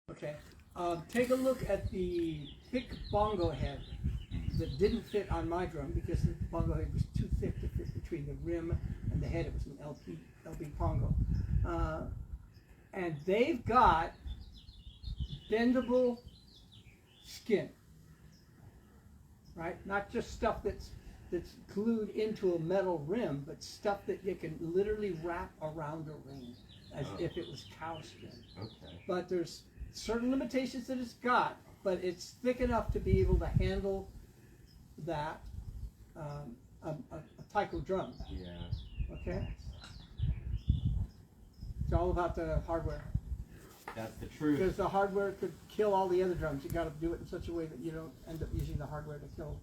Okay. Take a look at the thick bongo head that didn't fit on my drum because the bongo head was too thick to fit between the rim and the head. It was an LP bongo. And they've got bendable skin, right? Not just stuff that's glued into a metal rim, but stuff that you can literally wrap around a ring as if it was cow skin. Okay. But there's certain limitations that it's got, but it's thick enough to be able to handle that a taiko drum. Yeah. Okay. It's all about the hardware. That's the truth. Because the hardware could kill all the other drums. You got to do it in such a way that you don't end up using the hardware to kill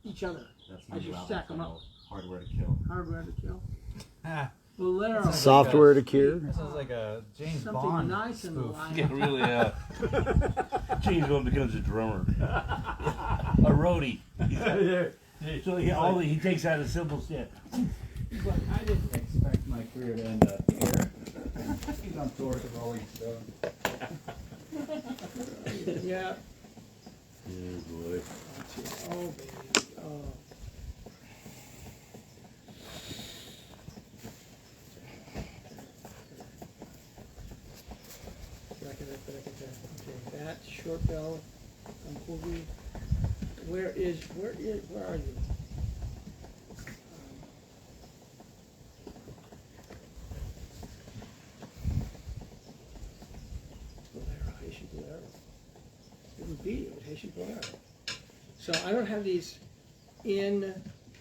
each other. That's as you stack them up. Hardware to kill. Hardware to kill. Ah. Bolero. Software to cure. That sounds like a James Something Bond nice in the spoof. line. Yeah, really. James Bond becomes a drummer, a roadie. So he takes out a simple step. But I didn't expect my career to end up here. He's on tour with Rolling Stone. Yeah. Oh boy. Oh, baby. Oh. Okay, that short bell. Where are you? Bolero, Haitian Bolero. It would be Haitian Bolero. So I don't have these in.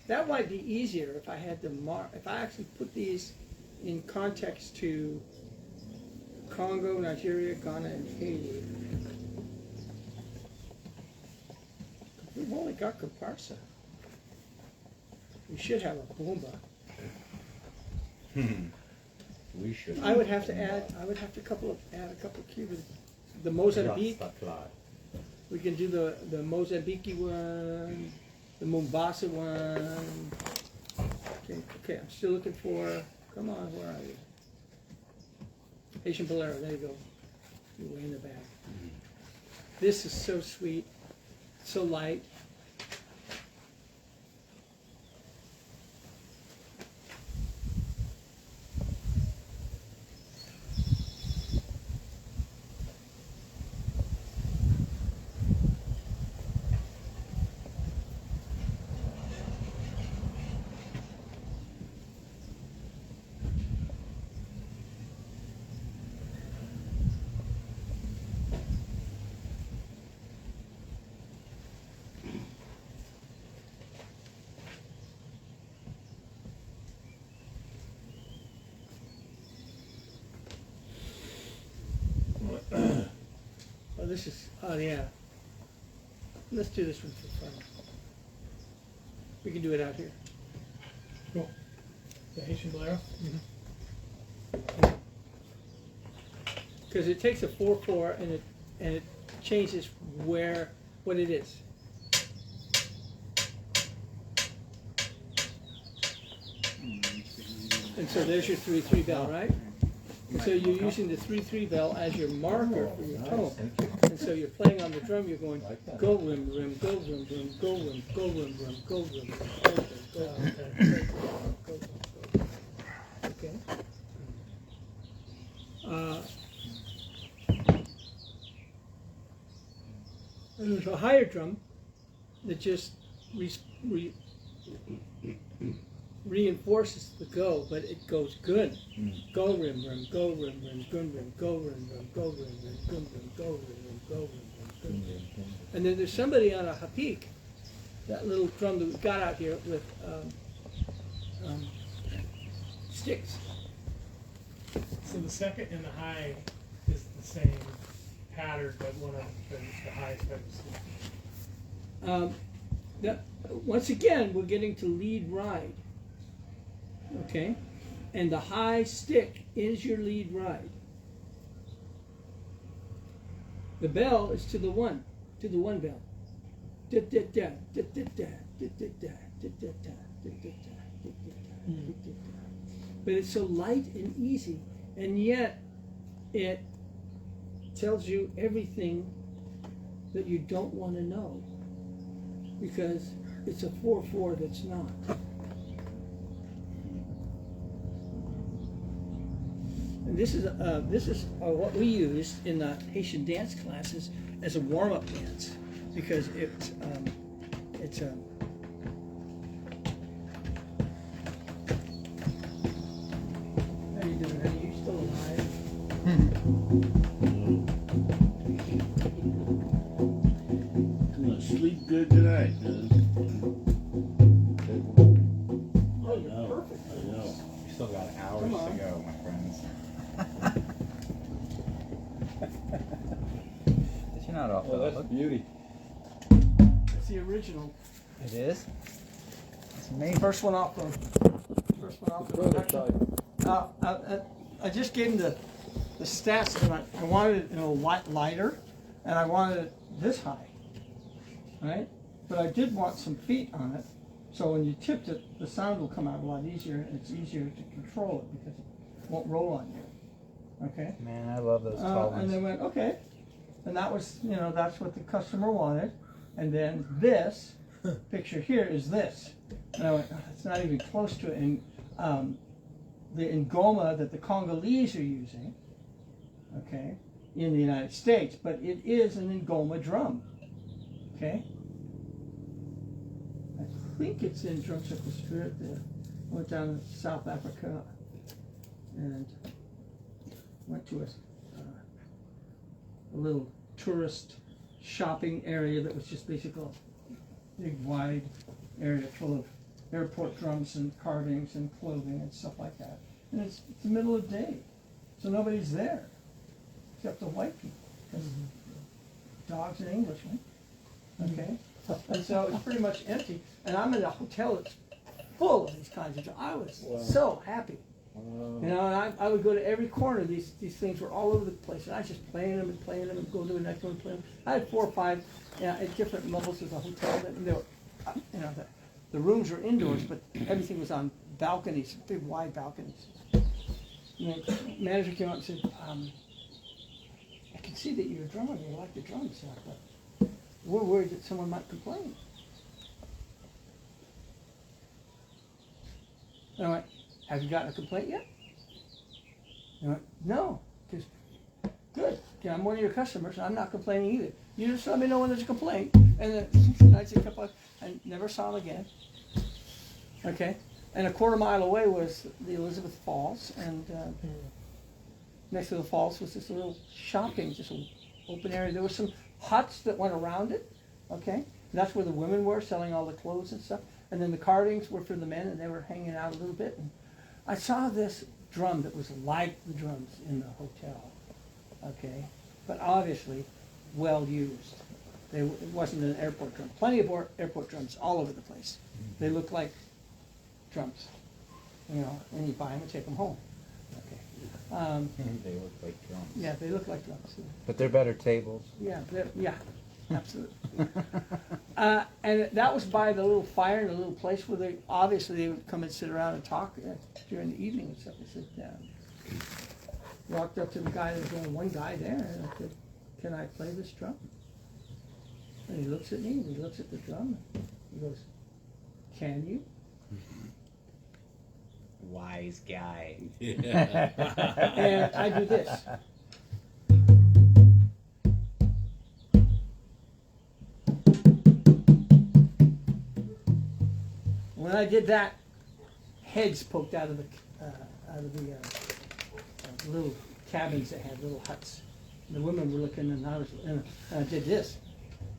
That might be easier if I had to if I actually put these in context to Congo, Nigeria, Ghana, and Haiti. We've only got comparsa. We should have a boomba. We should. I would have to add. I would have to add a couple of Cuban. The Mozambique. We can do the Mozambique one, the Mombasa one. Okay. I'm still looking for. Come on, where are you? Haitian Bolero. There you go. You're way in the back. This is so sweet, so light. Oh, this is, oh yeah. Let's do this one for fun. We can do it out here. Cool. The Haitian Bolero? Because it takes a 4/4 and it changes what it is. And so there's your 3/3 bell, right? And so you're using the 3/3 bell as your marker for your tone. And so you're playing on the drum, you're going go rim rim, go rim rim, go rim, go rim rim, go rim, go rim, go rim, go rim. Okay. And there's a higher drum that just reinforces the go, but it goes good. Go rim rim, go rim rim, gun rim, go rim rim, go rim rim, gun rim, go rim rim, go rim rim, gun rim. And then there's somebody on a hapik, that little drum that we got out here with sticks. So the second and the high is the same pattern, but one of them is the highest note. Once again, we're getting to lead ride. Okay? And the high stick is your lead ride. The bell is to the one bell. But it's so light and easy, and yet it tells you everything that you don't want to know, because it's a 4/4 that's not. And this is what we used in the Haitian dance classes as a warm-up dance, because it's How you doing? Are you still alive? I'm gonna sleep good tonight, man. Oh, you're perfect. I know. We still got hours Come to on. go, my friends. You're not off. Oh, that's a beauty. It's the original. It is. It's amazing. First one off the Prototype. I just gave him the stats, and I wanted it lighter, and I wanted it this high, right? But I did want some feet on it, so when you tipped it, the sound will come out a lot easier, and it's easier to control it because it won't roll on you. Okay. Man, I love those tall And ones. they went, okay, and that was, that's what the customer wanted, and then this picture here is this, and I went, oh, it's not even close to it, and the ngoma that the Congolese are using, okay, in the United States, but it is an ngoma drum, okay. I think it's in Drumstick Spirit there. I went down to South Africa and went to a little tourist shopping area that was just basically a big wide area full of airport drums and carvings and clothing and stuff like that. And it's the middle of the day, so nobody's there except the white people, because dogs and Englishmen. Okay, and so it's pretty much empty. And I'm in a hotel that's full of these kinds of drums. I was so happy. And I would go to every corner. These things were all over the place, and I was just playing them and go to the next one and play them. I had 4 or 5 at different levels of the hotel. And they were, the rooms were indoors, but everything was on balconies, big wide balconies. And the manager came out and said, "I can see that you're a drummer. You like the drums, but we're worried that someone might complain." And I went, "Have you gotten a complaint yet?" And I went, "No, because good. Okay, I'm one of your customers. I'm not complaining either. You just let me know when there's a complaint." And then I'd say a couple. I never saw him again. Okay, and a quarter mile away was the Elizabeth Falls, and next to the falls was this little shopping, just an open area. There were some huts that went around it. Okay, and that's where the women were selling all the clothes and stuff. And then the carvings were for the men, and they were hanging out a little bit. And I saw this drum that was like the drums in the hotel, okay, but obviously well used. It wasn't an airport drum. Plenty of airport drums all over the place. They look like drums, and you buy them and take them home. Okay. They look like drums. Yeah, they look like drums. But they're better tables. Yeah, absolutely. And that was by the little fire in the little place where they would come and sit around and talk during the evening and stuff. I said, walked up to the guy. There's only one guy there, and I said, "Can I play this drum?" And he looks at me, and he looks at the drum, and he goes, "Can you?" Wise guy. And I do this. When I did that, heads poked out of the little cabins that had little huts. And the women were looking, and I did this.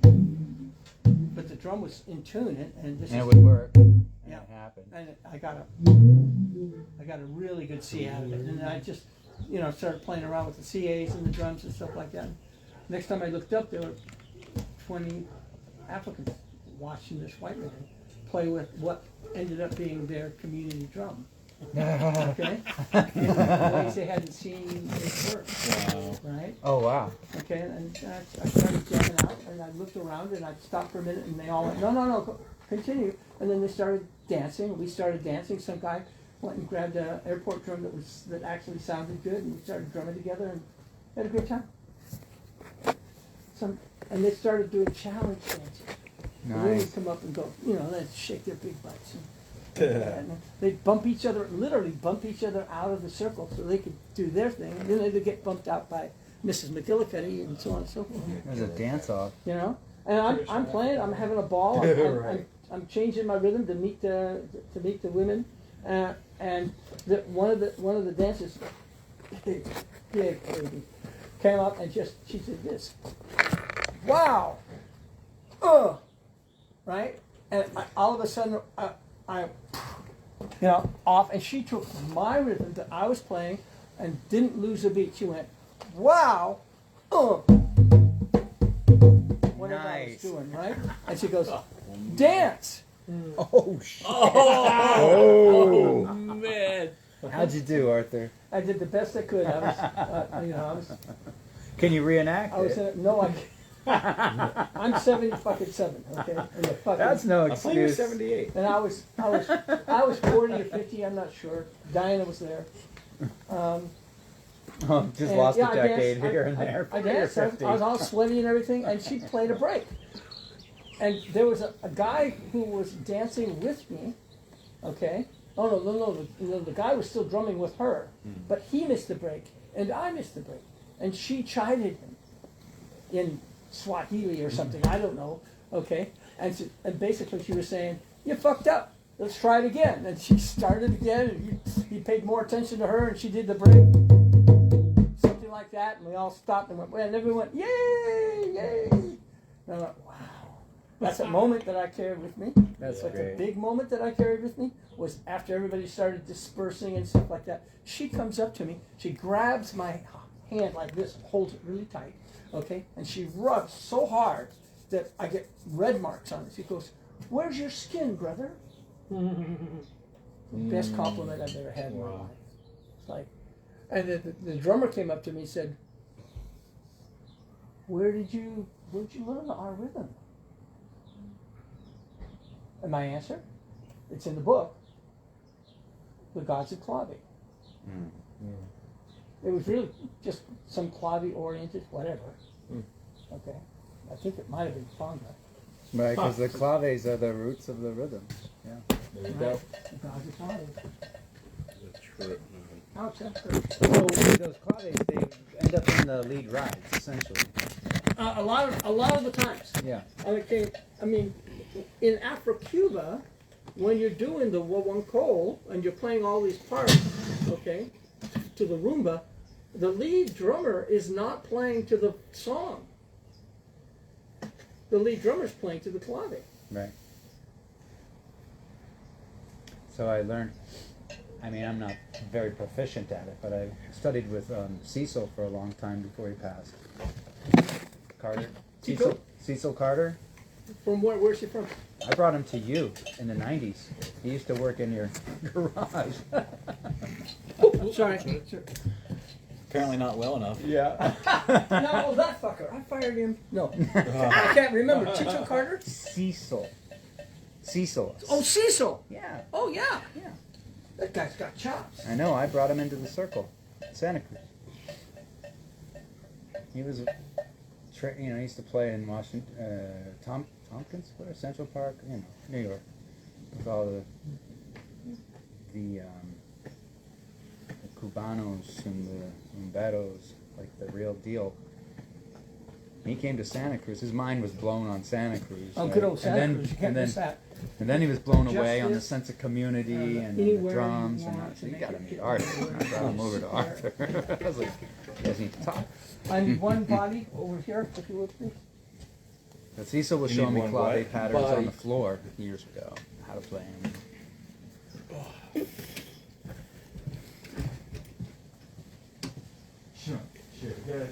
But the drum was in tune, and this And it is, would work. And Yeah. it happened. and I got a really good C out of it. And I just, started playing around with the CAs and the drums and stuff like that. Next time I looked up, there were 20 Africans watching this white man play with what ended up being their community drum. Okay? In ways they hadn't seen it work. Wow. Right? Oh, wow. Okay, and I started jamming out, and I looked around, and I stopped for a minute, and they all went, no, continue. And then they started dancing, and we started dancing. Some guy went and grabbed an airport drum that actually sounded good, and we started drumming together, and had a good time. and they started doing challenge dancing. The women Nice. come up and go, they'd shake their big butts. And they'd bump each other, literally bump each other out of the circle so they could do their thing. And then they'd get bumped out by Mrs. McGillicuddy and so on and so forth. There's a dance off. And I'm playing, I'm having a ball, I'm changing my rhythm to meet the women. And one of the dancers, big lady, came up and she said this, wow, right? And all of a sudden, I off, and she took my rhythm that I was playing and didn't lose a beat. She went, wow, whatever I was doing, right? And she goes, dance. Oh shit! Oh man! How'd you do, Arthur? I did the best I could. I was, Can you reenact I was, it? no, I'm 77, okay? And the fucking, That's no I think you're excuse. 78. and I was 40 or 50, I'm not sure. Diana was there. Oh, just And, lost yeah, a I decade danced. here and there. I danced. I was all sweaty and everything, and she played a break. And there was a guy who was dancing with me, okay? Oh, no, the guy was still drumming with her, but he missed the break, and I missed the break. And she chided him in Swahili or something, I don't know, okay? And basically she was saying, you fucked up, let's try it again. And she started again, and he paid more attention to her, and she did the break. Something like that, and we all stopped and went, and everyone went, yay, yay. And I went, wow. That's a moment that I carried with me. That's But great. the big moment that I carried with me was after everybody started dispersing and stuff like that. She comes up to me, she grabs my hand like this, holds it really tight, okay? And she rubs so hard that I get red marks on it. She goes, where's your skin, brother? Best compliment I've ever had in my life. It's like, and the drummer came up to me and said, where'd you learn our rhythm? And my answer, it's in the book, The Gods of Clavi. It was really just some Clavi-oriented whatever. Okay. I think it might have been Fonda. Right, because the claves are the roots of the rhythm. Yeah. There you go. The Gods of Clavi. Ouch, that's hurt. So those claves, they end up in the lead rides, essentially. A lot of the times. Yeah. I mean, in Afro-Cuba, when you're doing the Wawanko and you're playing all these parts, okay, to the rumba, the lead drummer is not playing to the song. The lead drummer's playing to the clave. Right. So I learned, I mean, I'm not very proficient at it, but I studied with Cecil for a long time before he passed. Carter. Cecil Carter. From where's he from? I brought him to you in the 90s. He used to work in your garage. Oh, sorry. Apparently not well enough. Yeah. No, that fucker. I fired him. No. I can't remember. Chicho Carter? Cecil. Oh, Cecil. Yeah. Oh, yeah. Yeah. That guy's got chops. I know. I brought him into the circle, Santa Cruz. He was, he used to play in Washington, Tompkins Square, Central Park, New York, with all the Cubanos and the Umberos, like the real deal. He came to Santa Cruz. His mind was blown on Santa Cruz. Oh, right? good old Santa Cruz. You can't and then, miss that. And then he was blown away on the Justice, sense of community and the anywhere drums. you And I want to said, you make gotta it meet fit Arthur. everywhere. I brought him over to Arthur. I was like, you guys need to talk. I need one body over here, if you would, please. But Cecil was You showing me need one clave what? patterns Body. on the floor years ago, how to play them. Sure, sure, sure.